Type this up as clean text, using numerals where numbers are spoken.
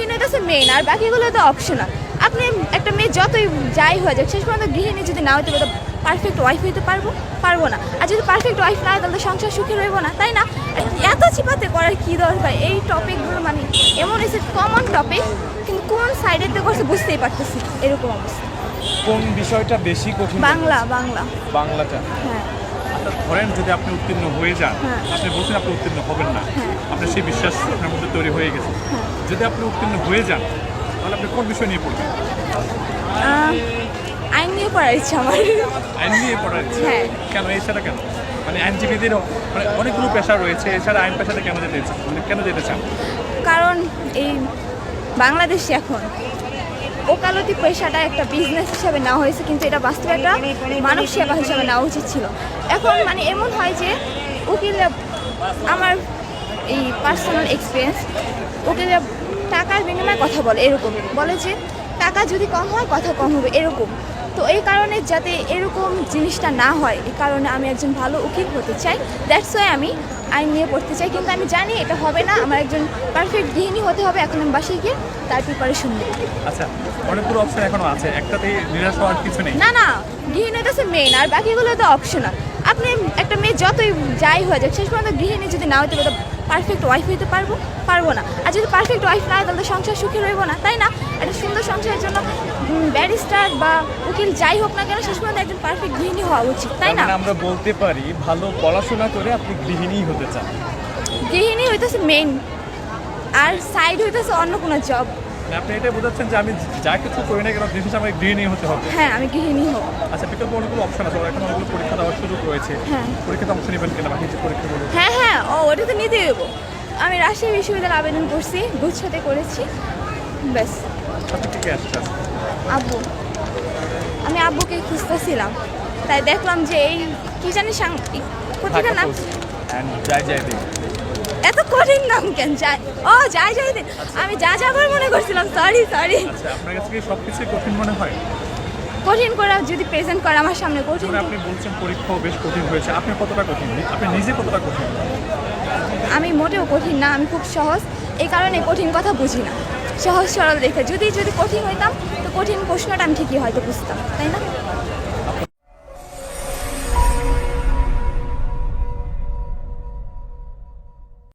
গৃহিণী হচ্ছে মেইন, আর বাকিগুলো তো অপশনাল। আপনি একটা মেয়ে যতই যাই হয়ে যাক, শেষ পর্যন্ত গৃহিণী যদি না হইতে পারে, পারফেক্ট ওয়াইফ হইতে পারবো না। আর যদি পারফেক্ট ওয়াইফ না হয় তাহলে সংসার সুখী রইব না, তাই না? এত চিপাতে করার কী দরকার? এই টপিকগুলো মানে এমন এসে কমন টপিক, কিন্তু কোন সাইডের থেকে করছে বুঝতেই পারতেছি, এরকম অবস্থা। কোন বিষয়টা বেশি কঠিন? বাংলা। বাংলাটা। হ্যাঁ। আচ্ছা, ধরেন যদি আপনি উত্তীর্ণ হয়ে যান, হ্যাঁ। আপনি বলছেন আপনি উত্তীর্ণ হবেন না, হ্যাঁ। আপনার সেই বিশ্বাস আপনার মধ্যে তৈরি হয়ে গেছে। হ্যাঁ। যদি আপনি উত্তীর্ণ হয়ে যান তাহলে আপনি কোন বিষয় নিয়ে পড়বেন? আইন নিয়ে পড়ার ইচ্ছা আমার। আইন নিয়ে পড়ার ইচ্ছে? হ্যাঁ। কেন? এছাড়া কেন? মানে আইনজীবীদের মানে অনেকগুলো পেশা রয়েছে, এছাড়া আইন পেশাতে কেন যেতে চান? মানে কেন যেতে চান? কারণ এই বাংলাদেশে এখন ওকালতি পেশাটা একটা বিজনেস হিসাবে নেওয়া হয়েছে, কিন্তু এটা বাস্তবে একটা মানব সেবা হিসাবে নেওয়া উচিত ছিল। এখন মানে এমন হয় যে উকিলরা, আমার এই পার্সোনাল এক্সপিরিয়েন্স, উকিলরা টাকার বিনিময়ে কথা বলে, এরকম বলে যে টাকা যদি কম হয় কথা কম হবে, এরকম। তো এই কারণে যাতে এরকম জিনিসটা না হয়, এই কারণে আমি একজন ভালো উকিল হতে চাই। দ্যাটস ওয়াই আমি আইন নিয়ে পড়তে চাই, কিন্তু আমি জানি এটা হবে না। আমার একজন পারফেক্ট গৃহিণী হতে হবে। এখন আমি বাসায় গিয়ে তার প্রিপারেশন নেব। আচ্ছা, অনেকগুলো অপশন এখনো আছে, একটাতেই নিরাশ হওয়ার কিছু নেই। না, গৃহিণী হচ্ছে মেইন, আর বাকিগুলো তো অপশনাল। আপনি একটা মেয়ে যতই যাই হয়ে যাক, শেষ পর্যন্ত গৃহিণী যদি না হইতে পারে, পারফেক্ট ওয়াইফ হইতে পারবো না। আর যদি পারফেক্ট ওয়াইফ না হয় তাহলে সংসার সুখী রইব না, তাই না? একটা সুন্দর সংসারের জন্য ব্যারিস্টার বা উকিল যাই হোক না কেন, শেষ পর্যন্ত একজন পারফেক্ট গৃহিণী হওয়া উচিত, তাই না? তার মানে আমরা বলতে পারি ভালো পড়াশোনা করে আপনি গৃহিণী হতে চান। গৃহিণী হইতেছে মেইন, আর সাইড হইতেছে অন্য কোনো জব। মানে আপনি এটাই বোঝাচ্ছেন যে আমি যা কিছু করি না কেন দিন শেষে আমার গৃহিণী হতে হবে। হ্যাঁ, আমি গৃহিণী হব। আচ্ছা, বিকল্প অনেকগুলো অপশন আছে, এখন অনেকগুলো পরীক্ষা দেওয়ার সুযোগ রয়েছে। হ্যাঁ। পরীক্ষাতে অংশ নেবেন কিনা, বাকি যে পরীক্ষাগুলো? হ্যাঁ, ওটা তো নিতে দেবো। আমি রাজশাহী বিশ্ববিদ্যালয়ে আবেদন করছি, গুচ্ছতে করেছি, ব্যাস। সাথে কে আসছে? আব্বু, আমি আব্বুকে খুঁজতেছিলাম, তাই দেখলাম যে এই কি জানি পত্রিকার নাম, যাই দিন। এত কঠিন নাম কেন? যাই দিন। আমি যাবার মনে করছিলাম, সরি। আচ্ছা, আপনার কাছে কি সব কিছুই কঠিন মনে হয়? কঠিন করে যদি প্রেজেন্ট করে আমার সামনে কঠিন। যেমন আপনি বলছেন পরীক্ষাও বেশ কঠিন হয়েছে, আপনি কতটা কঠিন? আপনি নিজে কতটা কঠিন? আমি মোটেও কঠিন না, আমি খুব সহজ। এই কারণে কঠিন কথা বুঝি না, সহজ সরল দেখে। যদি কঠিন হইতাম তো কঠিন প্রশ্নটা আমি ঠিকই হয়তো বুঝতাম, তাই না?